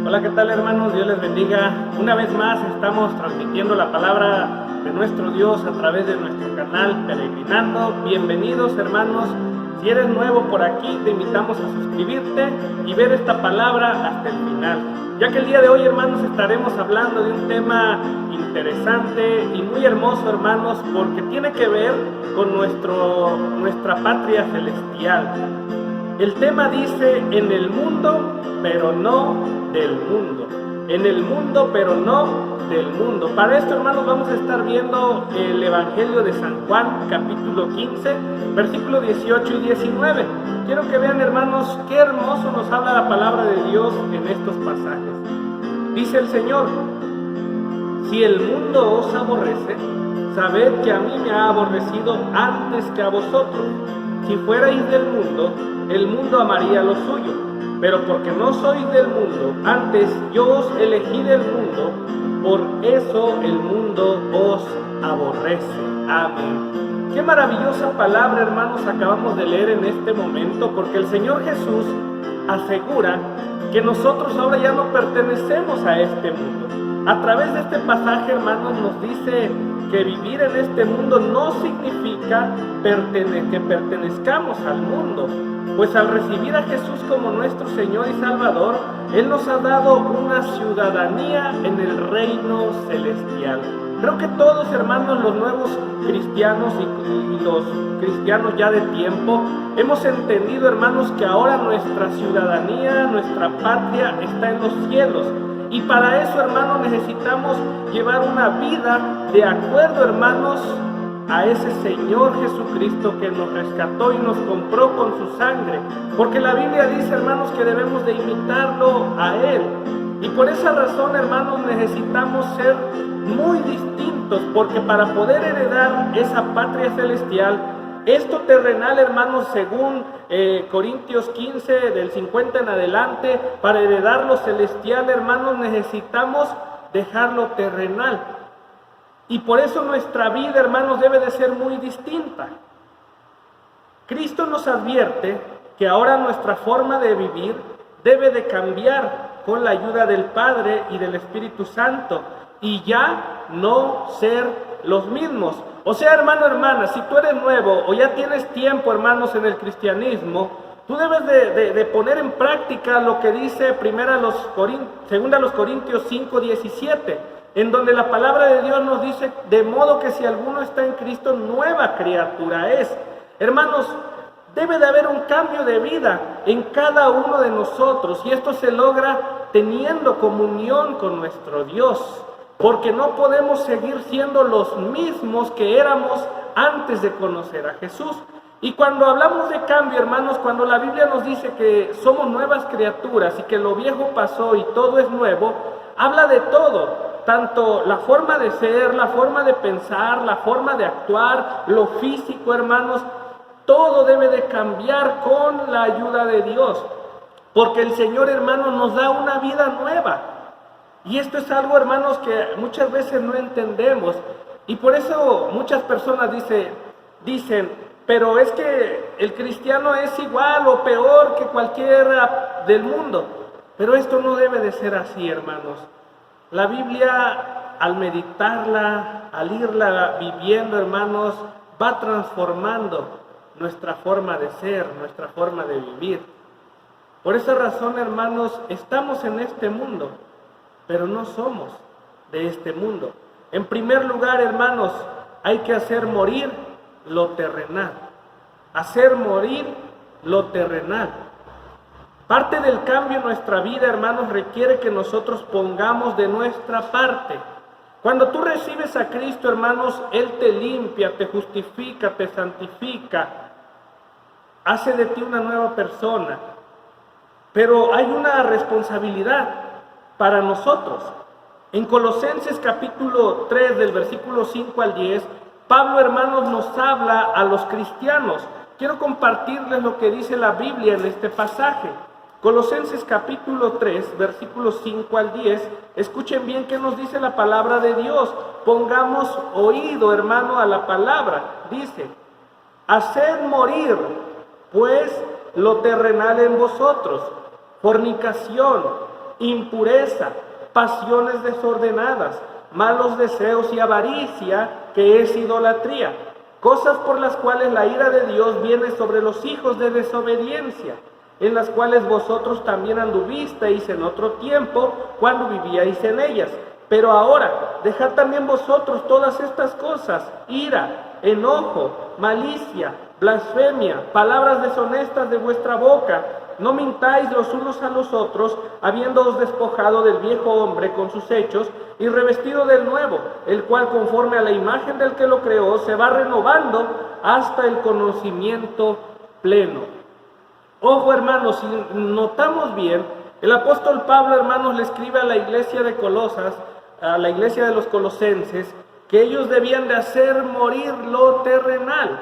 Hola, ¿qué tal, hermanos? Dios les bendiga. Una vez más estamos transmitiendo la palabra de nuestro Dios a través de nuestro canal Peregrinando. Bienvenidos, hermanos. Si eres nuevo por aquí, te invitamos a suscribirte y ver esta palabra hasta el final, ya que el día de hoy, hermanos, estaremos hablando de un tema interesante y muy hermoso, hermanos, porque tiene que ver con nuestra patria celestial. El tema dice: en el mundo, pero no del mundo. En el mundo, pero no del mundo. Para esto, hermanos, vamos a estar viendo el Evangelio de San Juan, capítulo 15, versículos 18 y 19. Quiero que vean, hermanos, qué hermoso nos habla la palabra de Dios en estos pasajes. Dice el Señor: si el mundo os aborrece, sabed que a mí me ha aborrecido antes que a vosotros. Si fuerais del mundo, el mundo amaría lo suyo, pero porque no sois del mundo, antes yo os elegí del mundo, por eso el mundo os aborrece. Amén. Qué maravillosa palabra, hermanos, acabamos de leer en este momento, porque el Señor Jesús asegura que nosotros ahora ya no pertenecemos a este mundo. A través de este pasaje, hermanos, nos dice que vivir en este mundo no significa que pertenezcamos al mundo, pues al recibir a Jesús como nuestro Señor y Salvador, Él nos ha dado una ciudadanía en el reino celestial. Creo que todos, hermanos, los nuevos cristianos y los cristianos ya de tiempo, hemos entendido, hermanos, que ahora nuestra ciudadanía, nuestra patria está en los cielos. Y para eso, hermanos, necesitamos llevar una vida de acuerdo, hermanos, a ese Señor Jesucristo que nos rescató y nos compró con su sangre. Porque la Biblia dice, hermanos, que debemos de imitarlo a Él. Y por esa razón, hermanos, necesitamos ser muy distintos, porque para poder heredar esa patria celestial, esto terrenal, hermanos, según Corintios 15, del 50 en adelante, para heredar lo celestial, hermanos, necesitamos dejar lo terrenal. Y por eso nuestra vida, hermanos, debe de ser muy distinta. Cristo nos advierte que ahora nuestra forma de vivir debe de cambiar con la ayuda del Padre y del Espíritu Santo, y ya no ser los mismos. O sea, hermano, hermana, si tú eres nuevo o ya tienes tiempo, hermanos, en el cristianismo, tú debes de poner en práctica lo que dice 2 Corintios 5, 17, en donde la palabra de Dios nos dice: de modo que si alguno está en Cristo, nueva criatura es. Hermanos, debe de haber un cambio de vida en cada uno de nosotros, y esto se logra teniendo comunión con nuestro Dios. Porque no podemos seguir siendo los mismos que éramos antes de conocer a Jesús. Y cuando hablamos de cambio, hermanos, cuando la Biblia nos dice que somos nuevas criaturas y que lo viejo pasó y todo es nuevo, habla de todo. Tanto la forma de ser, la forma de pensar, la forma de actuar, lo físico, hermanos, todo debe de cambiar con la ayuda de Dios. Porque el Señor, hermanos, nos da una vida nueva. Y esto es algo, hermanos, que muchas veces no entendemos. Y por eso muchas personas dicen, pero es que el cristiano es igual o peor que cualquiera del mundo. Pero esto no debe de ser así, hermanos. La Biblia, al meditarla, al irla viviendo, hermanos, va transformando nuestra forma de ser, nuestra forma de vivir. Por esa razón, hermanos, estamos en este mundo, pero no somos de este mundo. En primer lugar, hermanos, hay que hacer morir lo terrenal. Hacer morir lo terrenal. Parte del cambio en nuestra vida, hermanos, requiere que nosotros pongamos de nuestra parte. Cuando tú recibes a Cristo, hermanos, Él te limpia, te justifica, te santifica, hace de ti una nueva persona. Pero hay una responsabilidad para nosotros. En Colosenses capítulo 3, del versículo 5 al 10, Pablo, hermanos, nos habla a los cristianos. Quiero compartirles lo que dice la Biblia en este pasaje. Colosenses capítulo 3, versículos 5 al 10. Escuchen bien qué nos dice la palabra de Dios. Pongamos oído, hermano, a la palabra. Dice: haced morir, pues, lo terrenal en vosotros: fornicación, impureza, pasiones desordenadas, malos deseos y avaricia, que es idolatría, cosas por las cuales la ira de Dios viene sobre los hijos de desobediencia, en las cuales vosotros también anduvisteis en otro tiempo, cuando vivíais en ellas. Pero ahora, dejad también vosotros todas estas cosas: ira, enojo, malicia, blasfemia, palabras deshonestas de vuestra boca. No mintáis los unos a los otros, habiéndoos despojado del viejo hombre con sus hechos, y revestido del nuevo, el cual conforme a la imagen del que lo creó, se va renovando hasta el conocimiento pleno. Ojo, hermanos, si notamos bien, el apóstol Pablo, hermanos, le escribe a la iglesia de Colosas, a la iglesia de los colosenses, que ellos debían de hacer morir lo terrenal.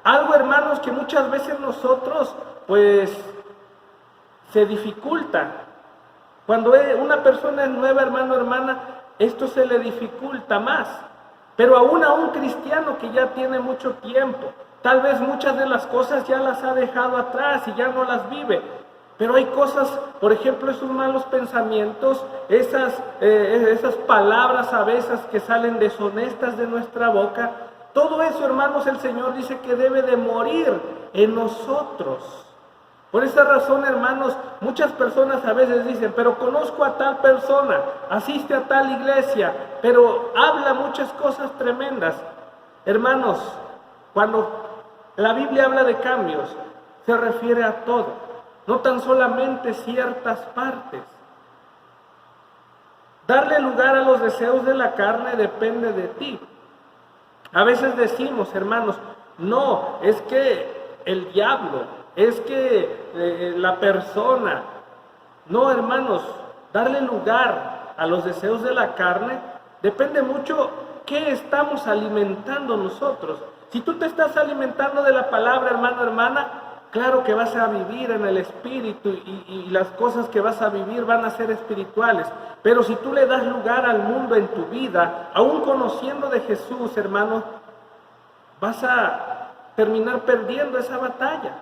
Algo, hermanos, que muchas veces nosotros, pues, se dificulta. Cuando una persona es nueva, hermano, hermana, esto se le dificulta más. Pero aún a un cristiano que ya tiene mucho tiempo, tal vez muchas de las cosas ya las ha dejado atrás y ya no las vive. Pero hay cosas, por ejemplo, esos malos pensamientos, esas palabras a veces que salen deshonestas de nuestra boca. Todo eso, hermanos, el Señor dice que debe de morir en nosotros. Por esa razón, hermanos, muchas personas a veces dicen: pero conozco a tal persona, asiste a tal iglesia, pero habla muchas cosas tremendas. Hermanos, cuando la Biblia habla de cambios, se refiere a todo, no tan solamente ciertas partes. Darle lugar a los deseos de la carne depende de ti. A veces decimos, hermanos, no, es que el diablo, es que la persona. No, hermanos, darle lugar a los deseos de la carne depende mucho qué estamos alimentando nosotros. Si tú te estás alimentando de la palabra, hermano, hermana, claro que vas a vivir en el espíritu y las cosas que vas a vivir van a ser espirituales. Pero si tú le das lugar al mundo en tu vida, aún conociendo de Jesús, hermano, vas a terminar perdiendo esa batalla.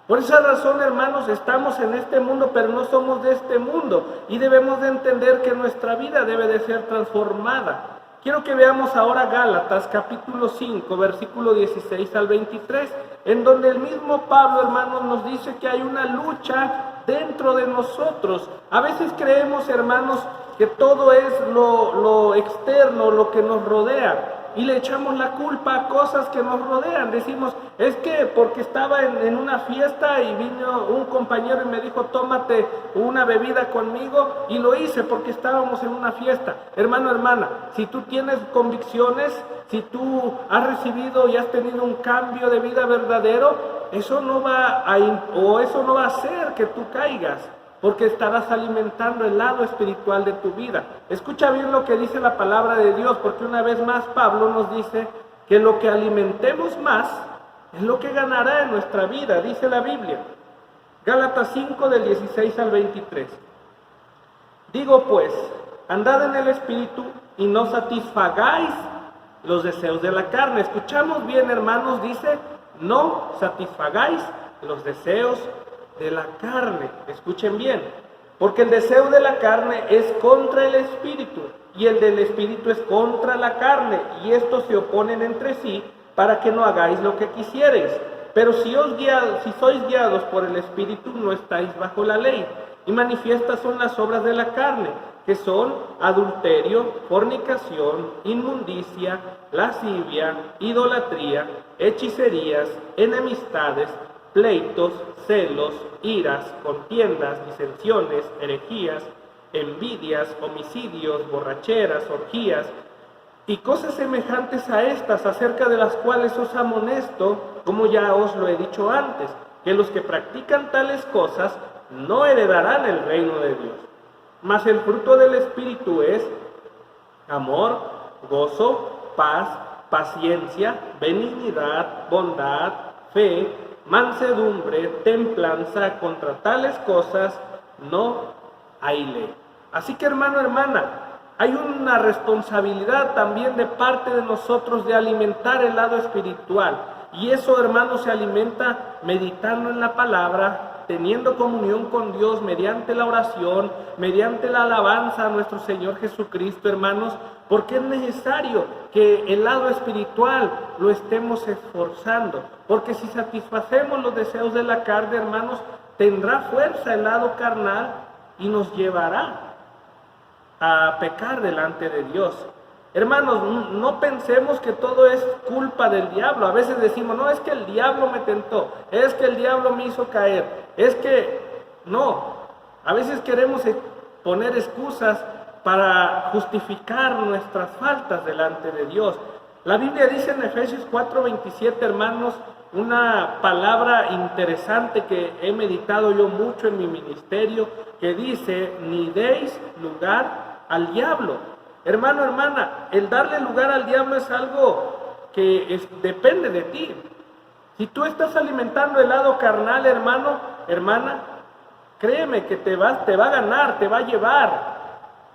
Por esa razón, hermanos, estamos en este mundo, pero no somos de este mundo, y debemos de entender que nuestra vida debe de ser transformada. Quiero que veamos ahora Gálatas capítulo 5, versículo 16 al 23, en donde el mismo Pablo, hermanos, nos dice que hay una lucha dentro de nosotros. A veces creemos, hermanos, que todo es lo externo, lo que nos rodea, y le echamos la culpa a cosas que nos rodean. Decimos: es que porque estaba en una fiesta y vino un compañero y me dijo: tómate una bebida conmigo, y lo hice porque estábamos en una fiesta. Hermano, hermana, si tú tienes convicciones, si tú has recibido y has tenido un cambio de vida verdadero, eso no va a hacer que tú caigas, porque estarás alimentando el lado espiritual de tu vida. Escucha bien lo que dice la palabra de Dios, porque una vez más Pablo nos dice que lo que alimentemos más es lo que ganará en nuestra vida, dice la Biblia. Gálatas 5, del 16 al 23. Digo pues, andad en el espíritu y no satisfagáis los deseos de la carne. Escuchamos bien, hermanos, dice: no satisfagáis los deseos de la carne. Escuchen bien, porque el deseo de la carne es contra el espíritu, y el del espíritu es contra la carne, y estos se oponen entre sí, para que no hagáis lo que quisierais. Pero si sois guiados por el espíritu, no estáis bajo la ley. Y manifiestas son las obras de la carne, que son adulterio, fornicación, inmundicia, lascivia, idolatría, hechicerías, enemistades, pleitos, celos, iras, contiendas, disensiones, herejías, envidias, homicidios, borracheras, orgías y cosas semejantes a estas, acerca de las cuales os amonesto, como ya os lo he dicho antes, que los que practican tales cosas no heredarán el reino de Dios. Mas el fruto del Espíritu es amor, gozo, paz, paciencia, benignidad, bondad, fe, mansedumbre, templanza. Contra tales cosas no hay ley. Así que, hermano, hermana, hay una responsabilidad también de parte de nosotros de alimentar el lado espiritual. Y eso, hermano, se alimenta meditando en la palabra, teniendo comunión con Dios mediante la oración, mediante la alabanza a nuestro Señor Jesucristo, hermanos, porque es necesario que el lado espiritual lo estemos esforzando, porque si satisfacemos los deseos de la carne, hermanos, tendrá fuerza el lado carnal y nos llevará a pecar delante de Dios. Hermanos, no pensemos que todo es culpa del diablo. A veces decimos, no, es que el diablo me tentó, es que el diablo me hizo caer, es que no. A veces queremos poner excusas para justificar nuestras faltas delante de Dios. La Biblia dice en Efesios 4:27, hermanos, una palabra interesante que he meditado yo mucho en mi ministerio, que dice, ni deis lugar al diablo. Hermano, hermana, el darle lugar al diablo es algo que depende de ti. Si tú estás alimentando el lado carnal, hermano, hermana, créeme que te va a ganar, te va a llevar,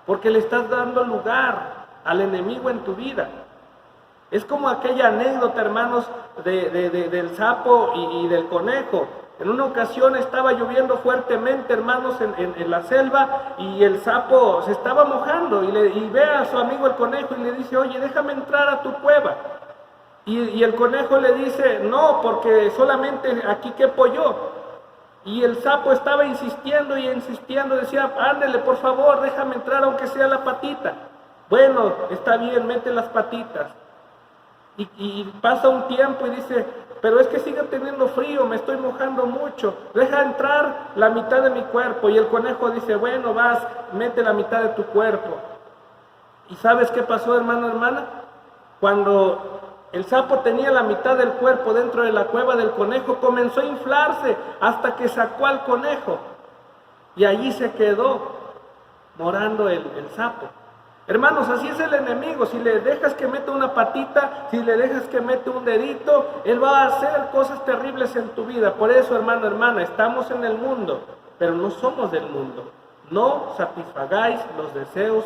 porque le estás dando lugar al enemigo en tu vida. Es como aquella anécdota, hermanos, del sapo y del conejo. En una ocasión estaba lloviendo fuertemente, hermanos, en la selva, y el sapo se estaba mojando y ve a su amigo el conejo y le dice, oye, déjame entrar a tu cueva. Y el conejo le dice, no, porque solamente aquí quepo yo. Y el sapo estaba insistiendo y insistiendo, decía, ándele, por favor, déjame entrar aunque sea la patita. Bueno, está bien, mete las patitas. Y pasa un tiempo y dice, pero es que sigue teniendo frío, me estoy mojando mucho, deja entrar la mitad de mi cuerpo. Y el conejo dice, bueno, vas, mete la mitad de tu cuerpo. ¿Y sabes qué pasó, hermano, hermana? Cuando el sapo tenía la mitad del cuerpo dentro de la cueva del conejo, comenzó a inflarse hasta que sacó al conejo. Y allí se quedó morando el sapo. Hermanos, así es el enemigo. Si le dejas que meta una patita, si le dejas que mete un dedito, él va a hacer cosas terribles en tu vida. Por eso, hermano, hermana, estamos en el mundo, pero no somos del mundo. No satisfagáis los deseos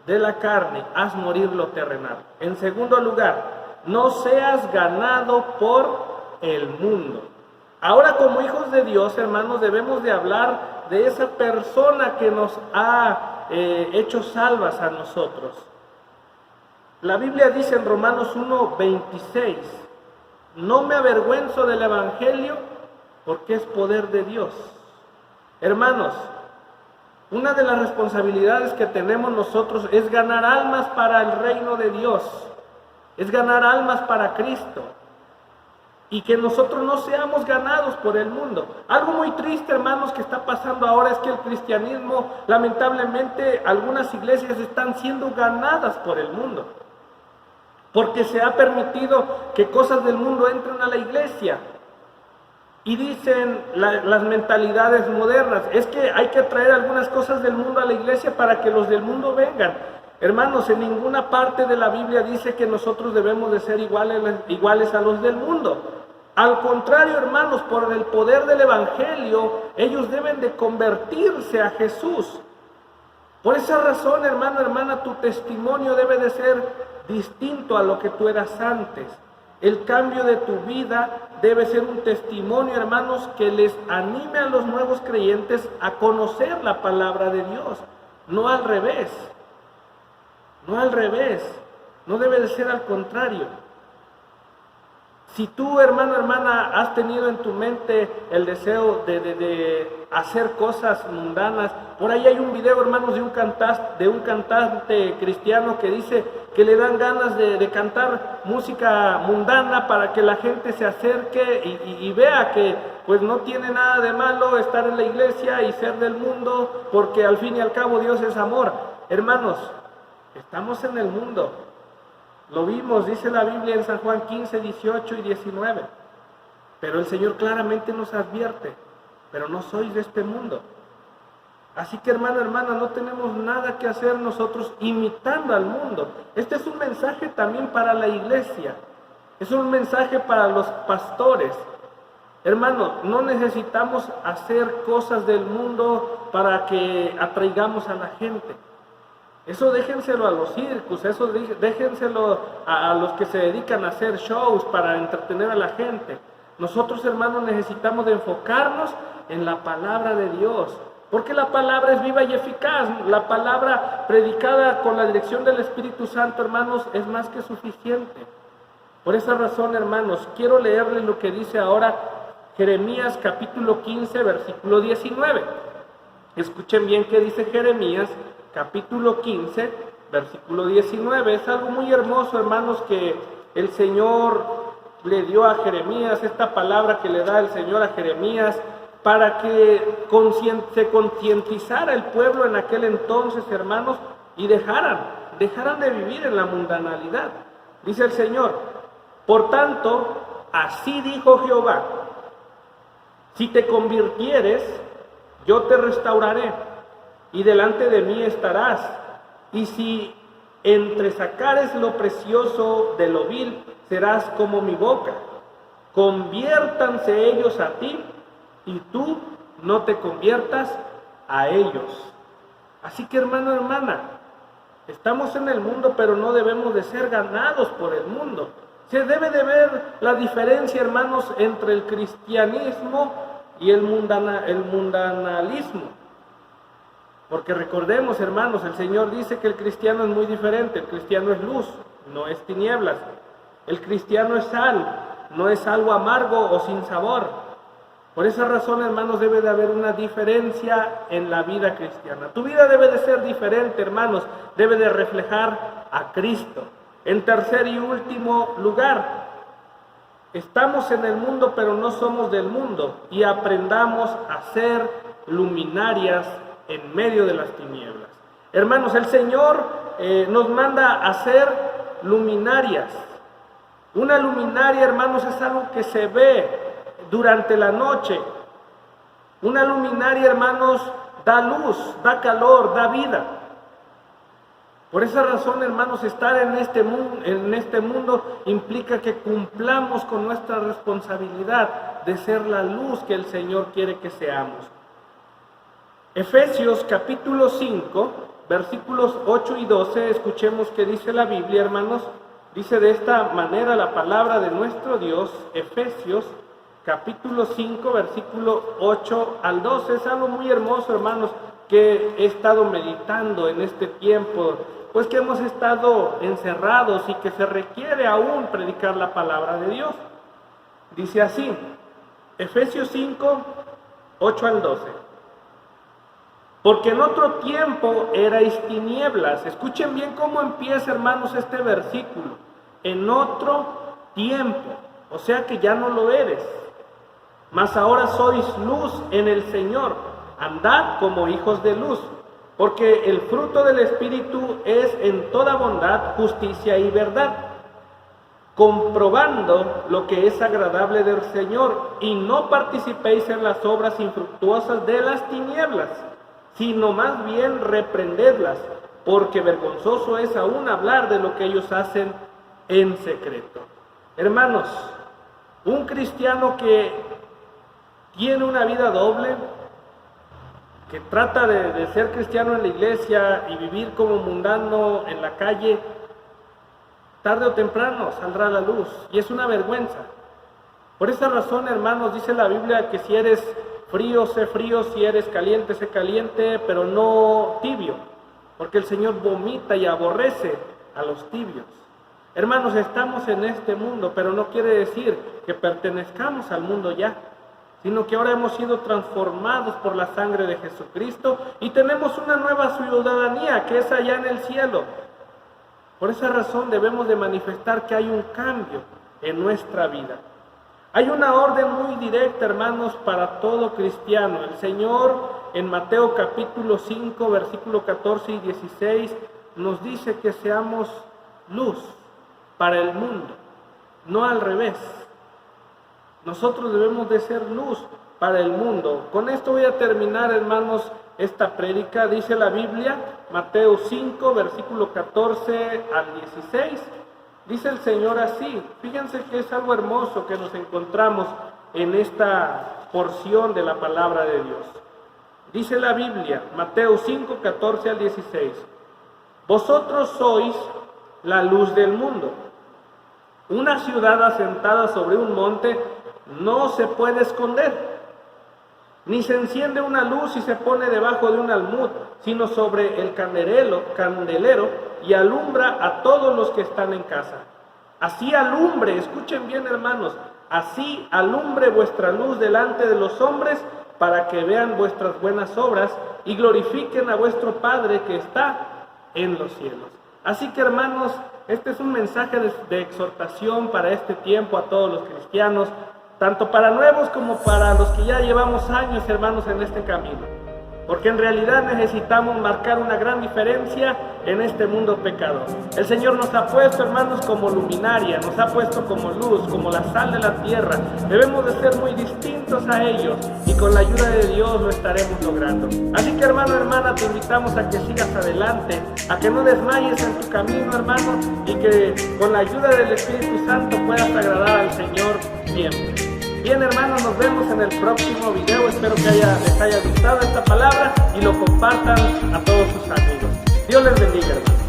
de la carne, haz morir lo terrenal. En segundo lugar, no seas ganado por el mundo. Ahora, como hijos de Dios, hermanos, debemos de hablar de esa persona que nos ha hecho salvas a nosotros. La Biblia dice en Romanos 1:26, no me avergüenzo del Evangelio porque es poder de Dios. Hermanos, una de las responsabilidades que tenemos nosotros es ganar almas para el reino de Dios, es ganar almas para Cristo. Y que nosotros no seamos ganados por el mundo. Algo muy triste, hermanos, que está pasando ahora es que el cristianismo, lamentablemente, algunas iglesias están siendo ganadas por el mundo. Porque se ha permitido que cosas del mundo entren a la iglesia. Y dicen las mentalidades modernas, es que hay que traer algunas cosas del mundo a la iglesia para que los del mundo vengan. Hermanos, en ninguna parte de la Biblia dice que nosotros debemos de ser iguales a los del mundo. Al contrario, hermanos, por el poder del Evangelio, ellos deben de convertirse a Jesús. Por esa razón, hermano, hermana, tu testimonio debe de ser distinto a lo que tú eras antes. El cambio de tu vida debe ser un testimonio, hermanos, que les anime a los nuevos creyentes a conocer la palabra de Dios. No al revés. No al revés. No debe de ser al contrario. Si tú, hermano, hermana, has tenido en tu mente el deseo de hacer cosas mundanas, por ahí hay un video, hermanos, de un cantante cristiano que dice que le dan ganas de cantar música mundana para que la gente se acerque y vea que pues no tiene nada de malo estar en la iglesia y ser del mundo, porque al fin y al cabo Dios es amor. Hermanos, estamos en el mundo. Lo vimos, dice la Biblia en San Juan 15, 18 y 19. Pero el Señor claramente nos advierte, pero no sois de este mundo. Así que, hermano, hermana, no tenemos nada que hacer nosotros imitando al mundo. Este es un mensaje también para la iglesia. Es un mensaje para los pastores. Hermano, no necesitamos hacer cosas del mundo para que atraigamos a la gente. Eso déjenselo a los circos, eso déjenselo a los que se dedican a hacer shows para entretener a la gente. Nosotros, hermanos, necesitamos de enfocarnos en la palabra de Dios. Porque la palabra es viva y eficaz. La palabra predicada con la dirección del Espíritu Santo, hermanos, es más que suficiente. Por esa razón, hermanos, quiero leerles lo que dice ahora Jeremías capítulo 15, versículo 19. Escuchen bien qué dice Jeremías capítulo 15, versículo 19. Es algo muy hermoso, hermanos, que el Señor le dio a Jeremías, esta palabra que le da el Señor a Jeremías, para que se concientizara el pueblo en aquel entonces, hermanos, y dejaran de vivir en la mundanalidad. Dice el Señor: por tanto, así dijo Jehová, si te convirtieres, yo te restauraré, y delante de mí estarás, y si entresacares lo precioso de lo vil, serás como mi boca. Conviértanse ellos a ti, y tú no te conviertas a ellos. Así que, hermano, hermana, estamos en el mundo, pero no debemos de ser ganados por el mundo. Se debe de ver la diferencia, hermanos, entre el cristianismo y el mundanalismo. Porque recordemos, hermanos, el Señor dice que el cristiano es muy diferente. El cristiano es luz, no es tinieblas. El cristiano es sal, no es algo amargo o sin sabor. Por esa razón, hermanos, debe de haber una diferencia en la vida cristiana. Tu vida debe de ser diferente, hermanos. Debe de reflejar a Cristo. En tercer y último lugar, estamos en el mundo, pero no somos del mundo. Y aprendamos a ser luminarias en medio de las tinieblas. Hermanos, el Señor nos manda a ser luminarias. Una luminaria, hermanos, es algo que se ve durante la noche. Una luminaria, hermanos, da luz, da calor, da vida. Por esa razón, hermanos, estar en este mundo implica que cumplamos con nuestra responsabilidad de ser la luz que el Señor quiere que seamos. Efesios capítulo 5, versículos 8 y 12, escuchemos qué dice la Biblia, hermanos. Dice de esta manera la palabra de nuestro Dios, Efesios capítulo 5, versículo 8 al 12. Es algo muy hermoso, hermanos, que he estado meditando en este tiempo, pues que hemos estado encerrados y que se requiere aún predicar la palabra de Dios. Dice así, Efesios 5, 8 al 12. Porque en otro tiempo erais tinieblas. Escuchen bien cómo empieza, hermanos, este versículo. En otro tiempo, o sea que ya no lo eres. Mas ahora sois luz en el Señor. Andad como hijos de luz. Porque el fruto del Espíritu es en toda bondad, justicia y verdad, comprobando lo que es agradable del Señor, y no participéis en las obras infructuosas de las tinieblas, sino más bien reprendedlas, porque vergonzoso es aún hablar de lo que ellos hacen en secreto. Hermanos, un cristiano que tiene una vida doble, que trata de ser cristiano en la iglesia y vivir como mundano en la calle, tarde o temprano saldrá a la luz, y es una vergüenza. Por esa razón, hermanos, dice la Biblia que si eres frío, sé frío, si eres caliente, sé caliente, pero no tibio, porque el Señor vomita y aborrece a los tibios. Hermanos, estamos en este mundo, pero no quiere decir que pertenezcamos al mundo ya, sino que ahora hemos sido transformados por la sangre de Jesucristo y tenemos una nueva ciudadanía que es allá en el cielo. Por esa razón debemos de manifestar que hay un cambio en nuestra vida. Hay una orden muy directa, hermanos, para todo cristiano. El Señor en Mateo capítulo 5, versículo 14 y 16 nos dice que seamos luz para el mundo, no al revés. Nosotros debemos de ser luz para el mundo. Con esto voy a terminar, hermanos, esta prédica. Dice la Biblia, Mateo 5, versículo 14 al 16. Dice el Señor así. Fíjense que es algo hermoso que nos encontramos en esta porción de la palabra de Dios. Dice la Biblia, Mateo 5, 14 al 16. Vosotros sois la luz del mundo. Una ciudad asentada sobre un monte no se puede esconder, Ni se enciende una luz y se pone debajo de un almud, sino sobre el candelero y alumbra a todos los que están en casa. Así alumbre, escuchen bien hermanos, así alumbre vuestra luz delante de los hombres, para que vean vuestras buenas obras y glorifiquen a vuestro Padre que está en los cielos. Así que hermanos, este es un mensaje de exhortación para este tiempo a todos los cristianos, tanto para nuevos como para los que ya llevamos años, hermanos, en este camino. Porque en realidad necesitamos marcar una gran diferencia en este mundo pecador. El Señor nos ha puesto, hermanos, como luminaria, nos ha puesto como luz, como la sal de la tierra. Debemos de ser muy distintos a ellos y con la ayuda de Dios lo estaremos logrando. Así que, hermano, hermana, te invitamos a que sigas adelante, a que no desmayes en tu camino, hermano, y que con la ayuda del Espíritu Santo puedas agradar al Señor siempre. Bien, hermanos, nos vemos en el próximo video. Espero que les haya gustado esta palabra y lo compartan a todos sus amigos. Dios les bendiga, hermanos.